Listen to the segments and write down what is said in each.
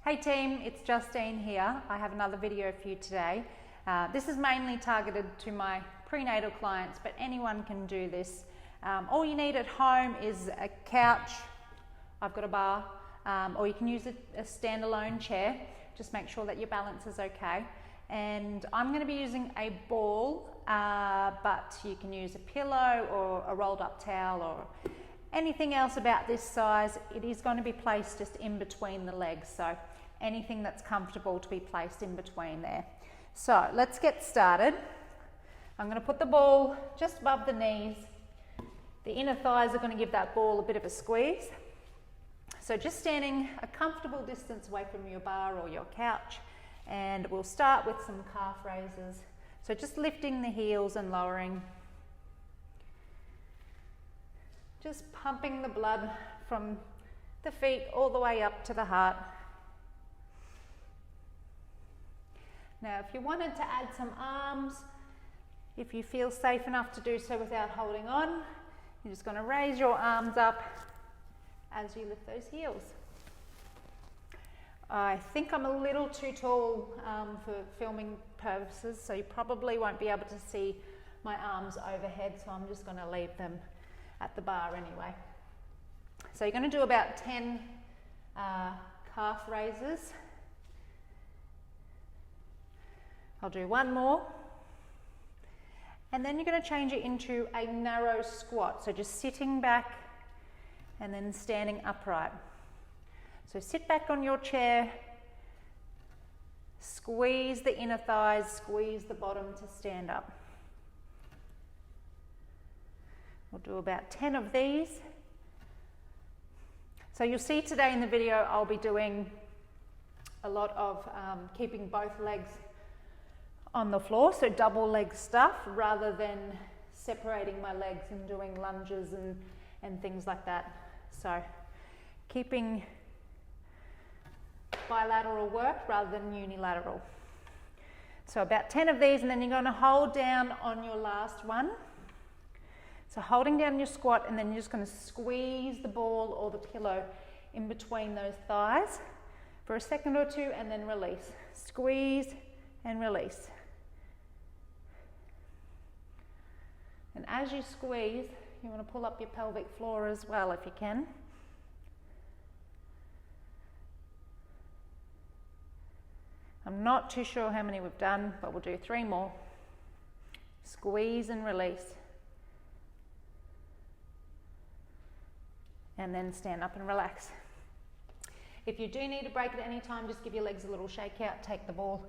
Hey team, it's Justine here. I have another video for you today. This is mainly targeted to my prenatal clients, but anyone can do this. All you need at home is a couch. I've got a bar, or you can use a standalone chair. Just make sure that your balance is okay. And I'm going to be using a ball, but you can use a pillow or a rolled up towel or anything else about this size. It is going to be placed just in between the legs, so anything that's comfortable to be placed in between there. So let's get started. I'm going to put the ball just above the knees. The inner thighs are going to give that ball a bit of a squeeze. So just standing a comfortable distance away from your bar or your couch, and we'll start with some calf raises. So just lifting the heels and lowering. Just pumping the blood from the feet all the way up to the heart. Now, if you wanted to add some arms, if you feel safe enough to do so without holding on, you're just going to raise your arms up as you lift those heels. I think I'm a little too tall for filming purposes, so you probably won't be able to see my arms overhead, so I'm just going to leave them at the bar anyway. So you're going to do about 10 calf raises. I'll do one more. And then you're going to change it into a narrow squat. So just sitting back and then standing upright. So sit back on your chair, squeeze the inner thighs, squeeze the bottom to stand up. We'll do about 10 of these. So you'll see today in the video I'll be doing a lot of keeping both legs on the floor, so double leg stuff, rather than separating my legs and doing lunges and things like that. So keeping bilateral work rather than unilateral. So about 10 of these, and then you're going to hold down on your last one. So holding down your squat, and then you're just going to squeeze the ball or the pillow in between those thighs for a second or two, and then release. Squeeze and release. And as you squeeze, you want to pull up your pelvic floor as well if you can. I'm not too sure how many we've done, but we'll do 3 more. Squeeze and release. And then stand up and relax. If you do need a break at any time, just give your legs a little shake out, take the ball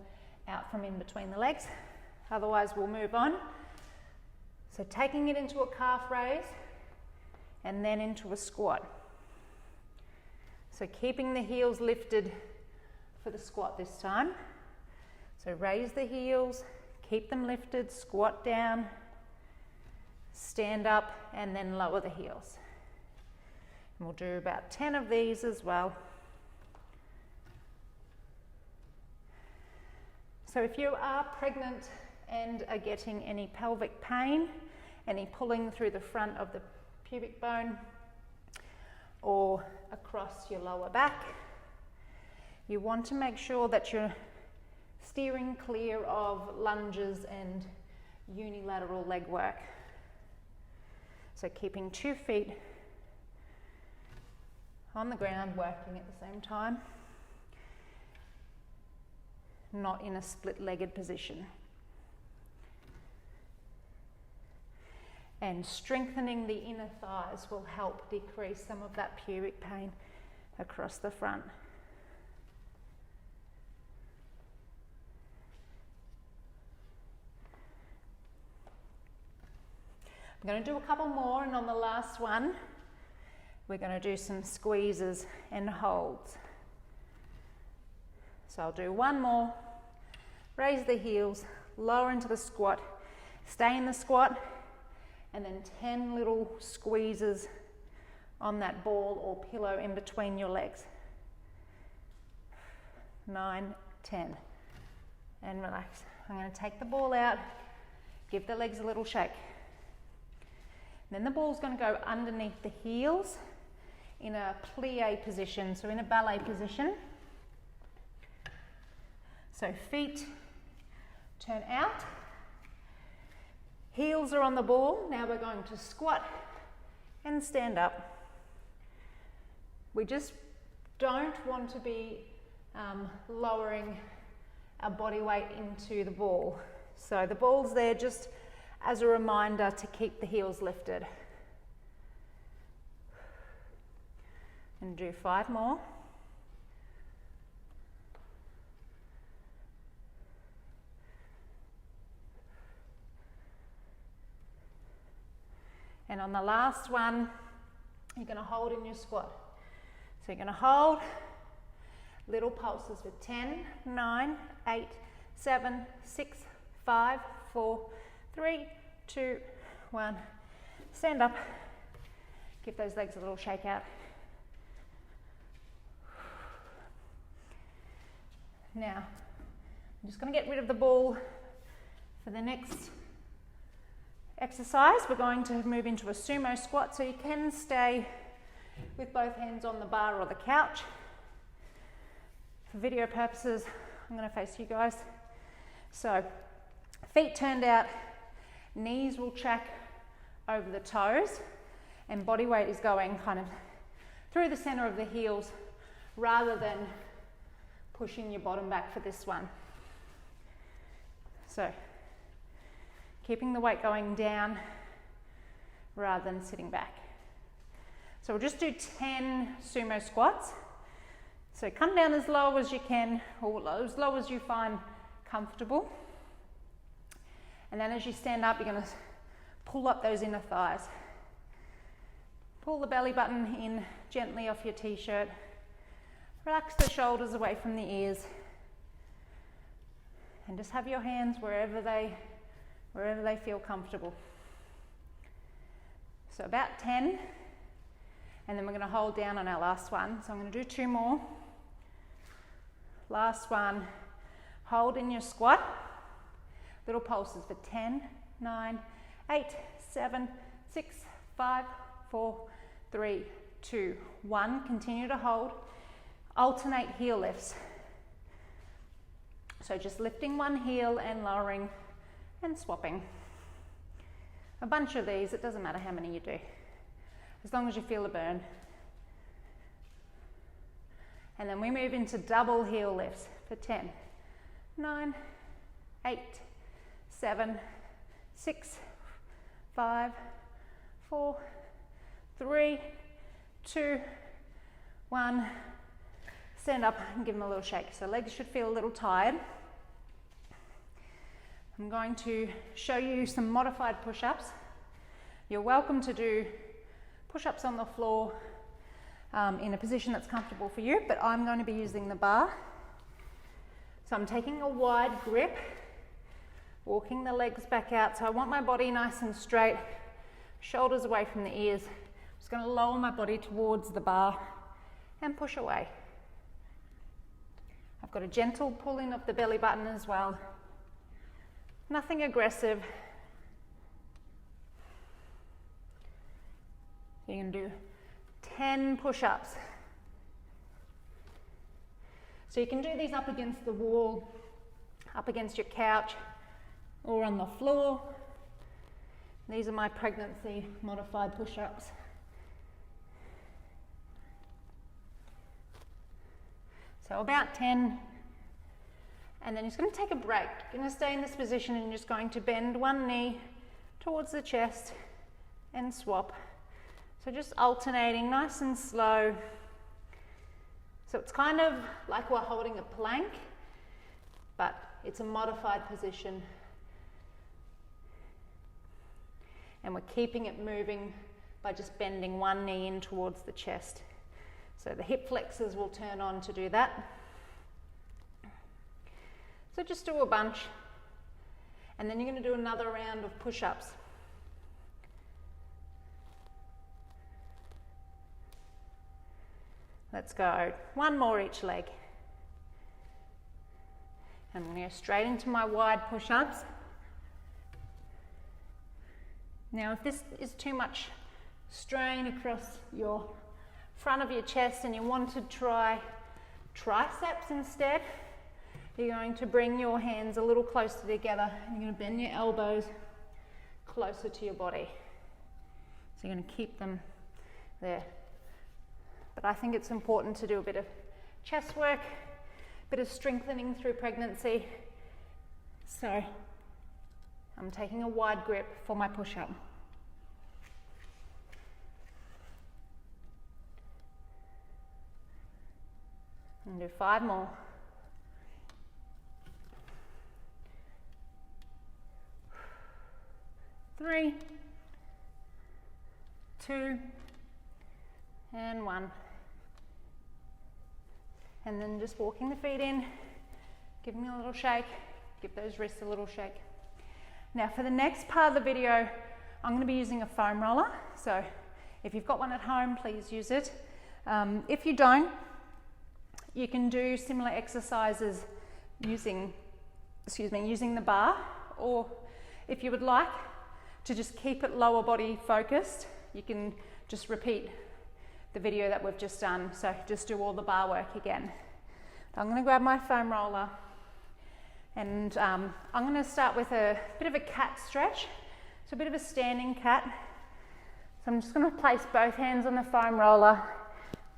out from in between the legs. Otherwise, we'll move on. So taking it into a calf raise and then into a squat. So keeping the heels lifted for the squat this time. So raise the heels, keep them lifted, squat down, stand up, and then lower the heels. And we'll do about 10 of these as well. So if you are pregnant and are getting any pelvic pain, any pulling through the front of the pubic bone or across your lower back, you want to make sure that you're steering clear of lunges and unilateral leg work. So keeping 2 feet on the ground, working at the same time, not in a split-legged position. And strengthening the inner thighs will help decrease some of that pubic pain across the front. I'm going to do a couple more, and on the last one, we're going to do some squeezes and holds. So I'll do 1 more, raise the heels, lower into the squat, stay in the squat, and then 10 little squeezes on that ball or pillow in between your legs. 9, 10, and relax. I'm going to take the ball out, give the legs a little shake. Then the ball's going to go underneath the heels in a plie position, so in a ballet position. So feet turn out, heels are on the ball. Now we're going to squat and stand up. We just don't want to be lowering our body weight into the ball. So the ball's there just as a reminder to keep the heels lifted. And do 5 more. And on the last one, you're going to hold in your squat. So you're going to hold little pulses for 10, 9, 8, 7, 6, 5, 4, 3, 2, 1. Stand up. Give those legs a little shake out. Now, I'm just going to get rid of the ball for the next exercise. We're going to move into a sumo squat, so you can stay with both hands on the bar or the couch. For video purposes, I'm going to face you guys. So, feet turned out, knees will track over the toes, and body weight is going kind of through the center of the heels rather than pushing your bottom back for this one. So, keeping the weight going down rather than sitting back. So we'll just do 10 sumo squats. So come down as low as you can, or as low as you find comfortable. And then as you stand up, you're going to pull up those inner thighs. Pull the belly button in gently off your t-shirt. Relax the shoulders away from the ears. And just have your hands wherever they feel comfortable. So about 10, and then we're going to hold down on our last one. So I'm going to do 2 more. Last one, hold in your squat. Little pulses for 10, 9, 8, 7, 6, 5, 4, 3, 2, 1. Continue to hold. Alternate heel lifts. So just lifting one heel and lowering and swapping. A bunch of these, it doesn't matter how many you do, as long as you feel a burn. And then we move into double heel lifts for 10, 9, 8, 7, 6, 5, 4, 3, 2, 1. Stand up and give them a little shake. So legs should feel a little tired. I'm going to show you some modified push-ups. You're welcome to do push-ups on the floor in a position that's comfortable for you, but I'm going to be using the bar. So I'm taking a wide grip, walking the legs back out. So I want my body nice and straight, shoulders away from the ears. I'm just going to lower my body towards the bar and push away. I've got a gentle pull in of the belly button as well. Nothing aggressive. You can do 10 push-ups. So you can do these up against the wall, up against your couch, or on the floor. These are my pregnancy modified push-ups. So about 10, and then you're just going to take a break. You're going to stay in this position and you're just going to bend one knee towards the chest and swap. So just alternating nice and slow. So it's kind of like we're holding a plank, but it's a modified position. And we're keeping it moving by just bending one knee in towards the chest. So the hip flexors will turn on to do that. So just do a bunch, and then you're going to do another round of push-ups. Let's go. One more each leg. And I'm going to go straight into my wide push-ups. Now if this is too much strain across your front of your chest and you want to try triceps instead, you're going to bring your hands a little closer together. You're going to bend your elbows closer to your body. So you're going to keep them there. But I think it's important to do a bit of chest work, a bit of strengthening through pregnancy. So I'm taking a wide grip for my push-up. And do 5 more. 3, 2, and 1. And then just walking the feet in, giving me a little shake, give those wrists a little shake. Now for the next part of the video, I'm going to be using a foam roller. So if you've got one at home, please use it. If you don't, you can do similar exercises using the bar, or if you would like to just keep it lower body focused, you can just repeat the video that we've just done. So just do all the bar work again. I'm going to grab my foam roller, and I'm going to start with a bit of a cat stretch, so a bit of a standing cat. So I'm just going to place both hands on the foam roller.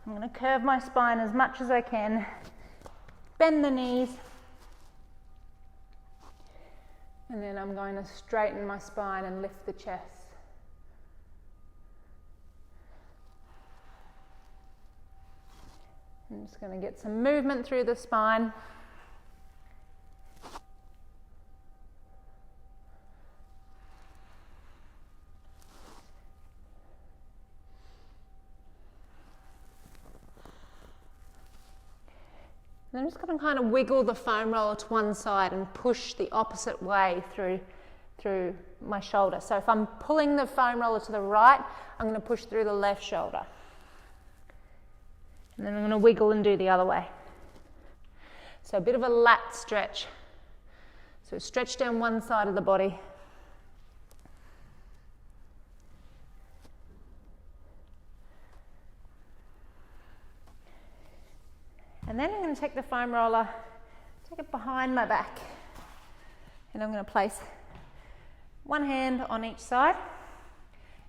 I'm going to curve my spine as much as I can, bend the knees, and then I'm going to straighten my spine and lift the chest. I'm just going to get some movement through the spine. And I'm just going to kind of wiggle the foam roller to one side and push the opposite way through my shoulder. So if I'm pulling the foam roller to the right, I'm going to push through the left shoulder. And then I'm going to wiggle and do the other way. So a bit of a lat stretch. So stretch down one side of the body. And then I'm going to take the foam roller, take it behind my back, and I'm going to place one hand on each side,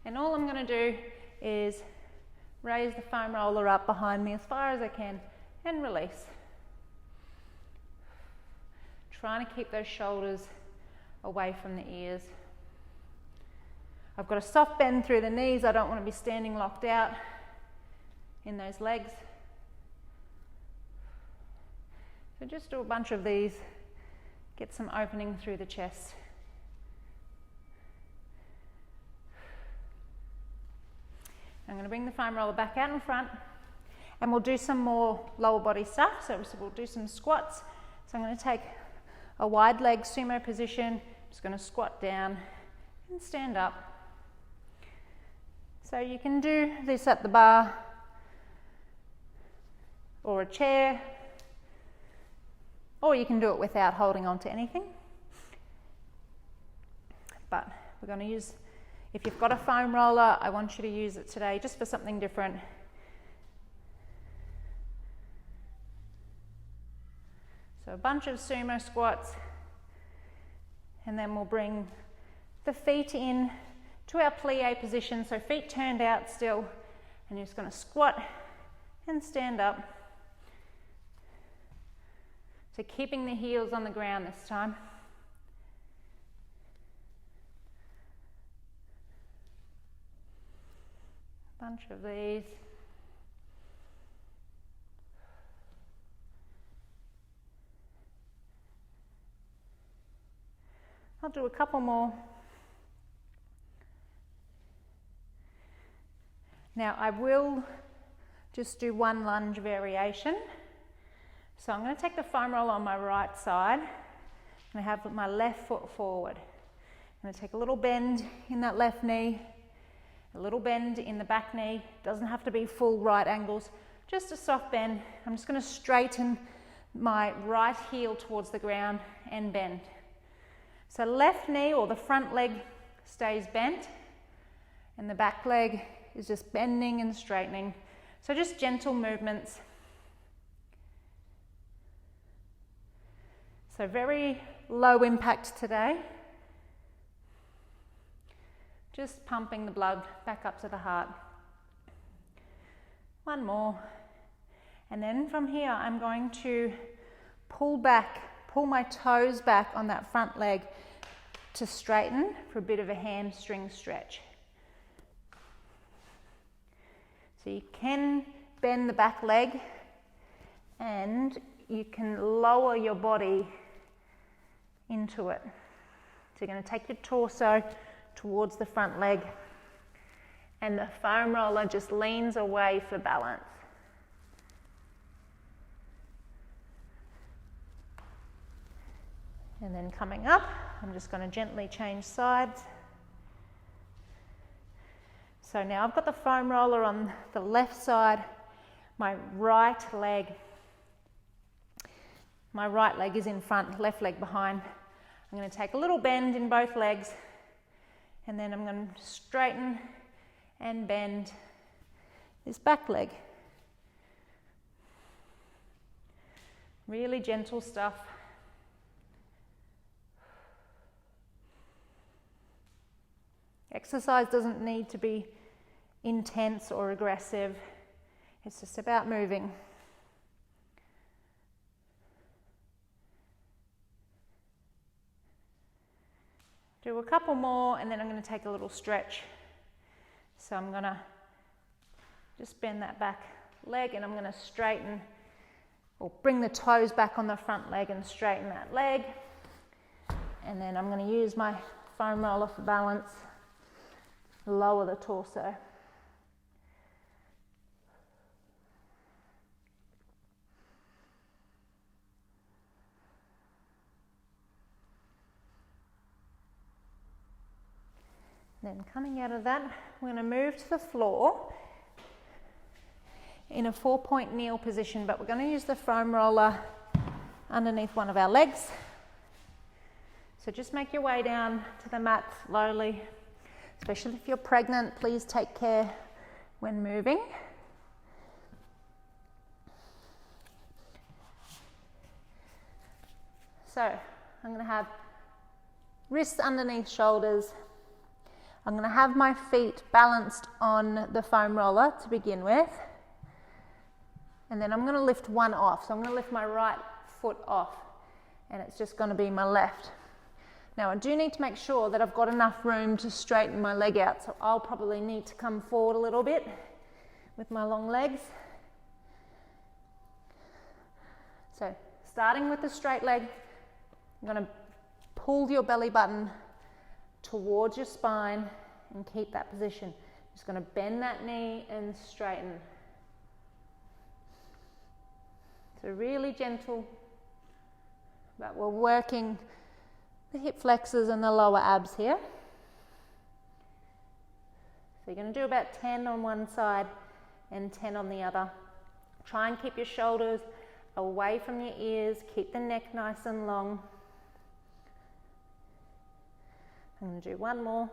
and all I'm going to do is raise the foam roller up behind me as far as I can and release. Trying to keep those shoulders away from the ears. I've got a soft bend through the knees. I don't want to be standing locked out in those legs. So just do a bunch of these, get some opening through the chest. I'm going to bring the foam roller back out in front, and we'll do some more lower body stuff. So we'll do some squats. So I'm going to take a wide leg sumo position. I'm just going to squat down and stand up. So you can do this at the bar or a chair, or you can do it without holding on to anything. But we're going to use, if you've got a foam roller, I want you to use it today just for something different. So a bunch of sumo squats, and then we'll bring the feet in to our plie position, so feet turned out still, and you're just going to squat and stand up. So keeping the heels on the ground this time. A bunch of these. I'll do a couple more. Now I will just do one lunge variation. So I'm going to take the foam roller on my right side, and I have my left foot forward. I'm going to take a little bend in that left knee, a little bend in the back knee. Doesn't have to be full right angles, just a soft bend. I'm just going to straighten my right heel towards the ground and bend. So left knee or the front leg stays bent, and the back leg is just bending and straightening. So just gentle movements. So very low impact today. Just pumping the blood back up to the heart. One more. And then from here, I'm going to pull my toes back on that front leg to straighten for a bit of a hamstring stretch. So you can bend the back leg and you can lower your body into it. So you're going to take your torso towards the front leg and the foam roller just leans away for balance. And then coming up, I'm just going to gently change sides. So now I've got the foam roller on the left side, my right leg is in front, left leg behind. I'm going to take a little bend in both legs and then I'm going to straighten and bend this back leg. Really gentle stuff. Exercise doesn't need to be intense or aggressive. It's just about moving. Do a couple more and then I'm going to take a little stretch. So I'm going to just bend that back leg and I'm going to straighten or bring the toes back on the front leg and straighten that leg. And then I'm going to use my foam roller for balance, lower the torso. Then coming out of that, we're going to move to the floor in a 4-point kneel position, but we're going to use the foam roller underneath one of our legs. So just make your way down to the mat slowly, especially if you're pregnant. Please take care when moving. So I'm going to have wrists underneath shoulders. I'm going to have my feet balanced on the foam roller to begin with. And then I'm going to lift one off. So I'm going to lift my right foot off and it's just going to be my left. Now I do need to make sure that I've got enough room to straighten my leg out. So I'll probably need to come forward a little bit with my long legs. So starting with the straight leg, I'm going to pull your belly button towards your spine and keep that position. Just going to bend that knee and straighten. So really gentle, but we're working the hip flexors and the lower abs here. So you're going to do about 10 on one side and 10 on the other. Try and keep your shoulders away from your ears, keep the neck nice and long. I'm going to do one more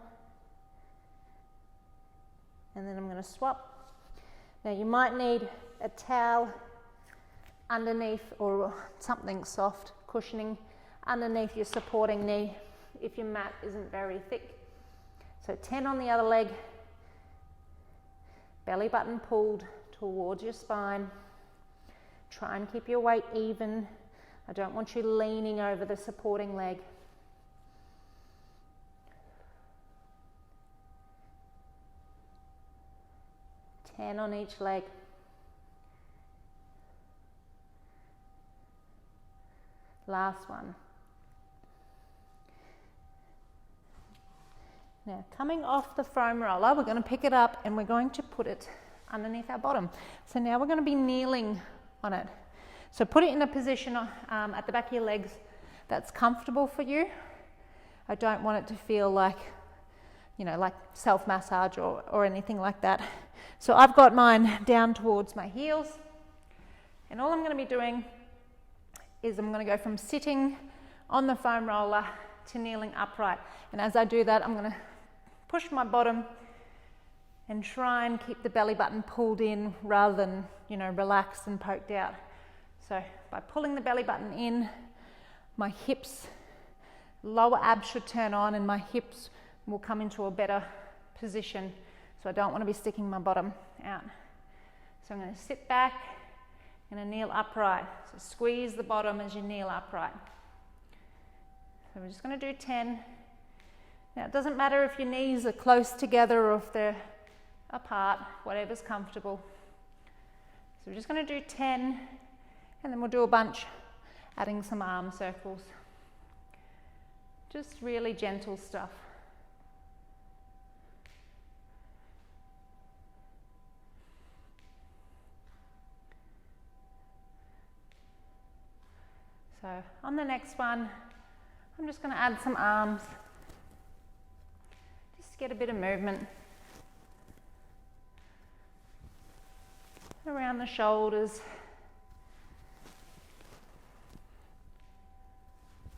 and then I'm going to swap. Now you might need a towel underneath or something soft, cushioning underneath your supporting knee if your mat isn't very thick. So 10 on the other leg, belly button pulled towards your spine. Try and keep your weight even. I don't want you leaning over the supporting leg. On each leg. Last one. Now coming off the foam roller, we're going to pick it up and we're going to put it underneath our bottom. So now we're going to be kneeling on it. So put it in a position at the back of your legs that's comfortable for you. I don't want it to feel like, you know, like self-massage or anything like that. So I've got mine down towards my heels. And all I'm going to be doing is I'm going to go from sitting on the foam roller to kneeling upright. And as I do that, I'm going to push my bottom and try and keep the belly button pulled in rather than, you know, relaxed and poked out. So by pulling the belly button in, my hips, lower abs should turn on and my hips will come into a better position. So I don't want to be sticking my bottom out. So I'm going to sit back, I'm going to kneel upright. So squeeze the bottom as you kneel upright. So we're just going to do 10. Now it doesn't matter if your knees are close together or if they're apart, whatever's comfortable. So we're just going to do 10 and then we'll do a bunch, adding some arm circles. Just really gentle stuff. So on the next one, I'm just going to add some arms, just to get a bit of movement around the shoulders.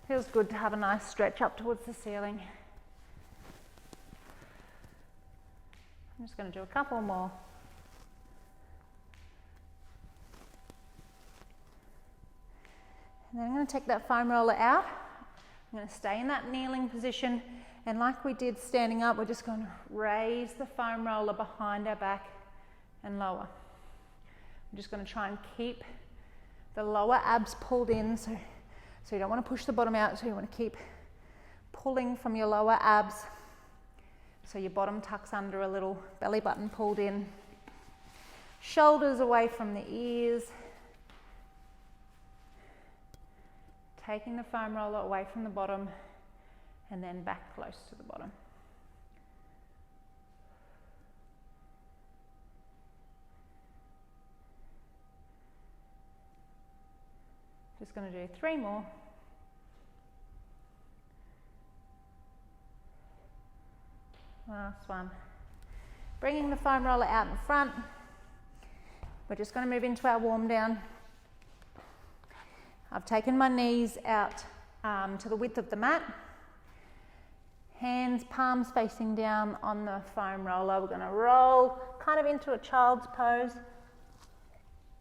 Feels good to have a nice stretch up towards the ceiling. I'm just going to do a couple more. And then I'm going to take that foam roller out. I'm going to stay in that kneeling position, and like we did standing up, we're just going to raise the foam roller behind our back and lower. I'm just going to try and keep the lower abs pulled in, so you don't want to push the bottom out, so you want to keep pulling from your lower abs so your bottom tucks under a little, belly button pulled in, shoulders away from the ears. Taking the foam roller away from the bottom and then back close to the bottom. Just going to do 3 more. Last one. Bringing the foam roller out in front. We're just going to move into our warm down. I've taken my knees out to the width of the mat. Hands, palms facing down on the foam roller. We're going to roll kind of into a child's pose.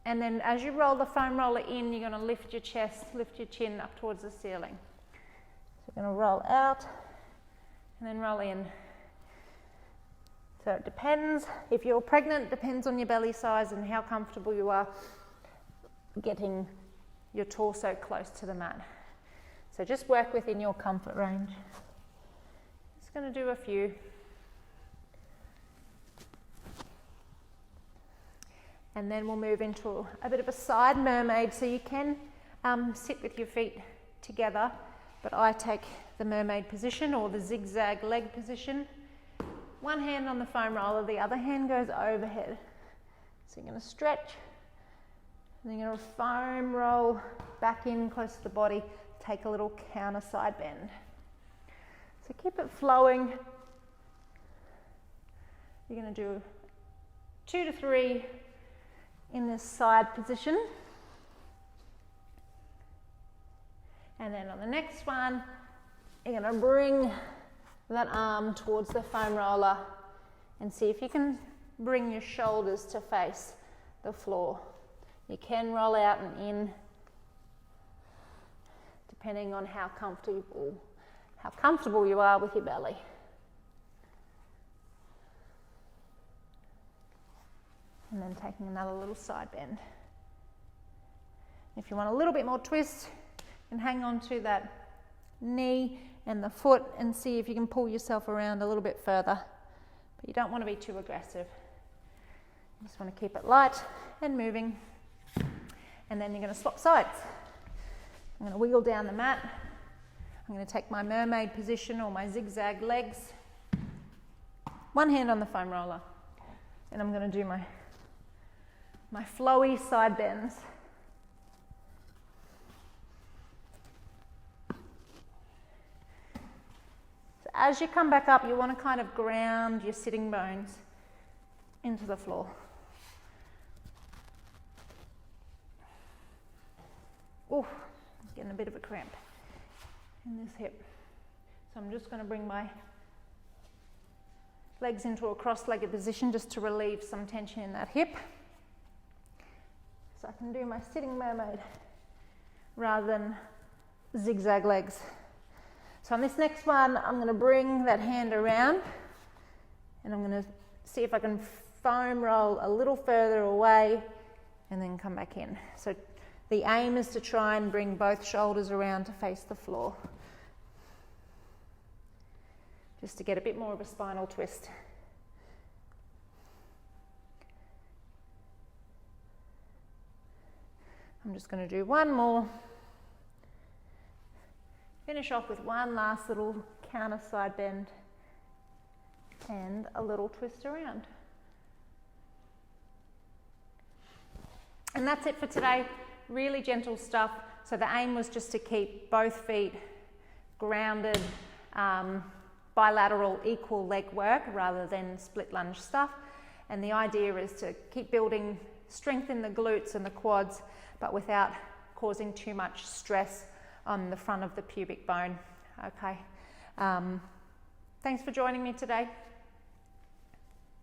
And then as you roll the foam roller in, you're going to lift your chest, lift your chin up towards the ceiling. So you're going to roll out and then roll in. So it depends, if you're pregnant, it depends on your belly size and how comfortable you are getting your torso close to the mat. So just work within your comfort range. Just going to do a few. And then we'll move into a bit of a side mermaid. So you can sit with your feet together, but I take the mermaid position or the zigzag leg position. One hand on the foam roller, the other hand goes overhead. So you're going to stretch, and then you're going to foam roll back in close to the body, take a little counter side bend. So keep it flowing. You're going to do 2 to 3 in this side position. And then on the next one, you're going to bring that arm towards the foam roller and see if you can bring your shoulders to face the floor. You can roll out and in depending on how comfortable you are with your belly. And then taking another little side bend. If you want a little bit more twist, you can hang on to that knee and the foot and see if you can pull yourself around a little bit further. But you don't want to be too aggressive. You just want to keep it light and moving. And then you're going to swap sides. I'm going to wiggle down the mat. I'm going to take my mermaid position or my zigzag legs. One hand on the foam roller. And I'm going to do my flowy side bends. So as you come back up, you want to kind of ground your sitting bones into the floor. Ooh, getting a bit of a cramp in this hip. So I'm just going to bring my legs into a cross-legged position just to relieve some tension in that hip. So I can do my sitting mermaid rather than zigzag legs. So on this next one, I'm going to bring that hand around and I'm going to see if I can foam roll a little further away and then come back in. So the aim is to try and bring both shoulders around to face the floor, just to get a bit more of a spinal twist. I'm just going to do one more. Finish off with one last little counter side bend and a little twist around. And that's it for today. Really gentle stuff. So the aim was just to keep both feet grounded, bilateral equal leg work rather than split lunge stuff. And the idea is to keep building strength in the glutes and the quads, but without causing too much stress on the front of the pubic bone. Okay. Thanks for joining me today.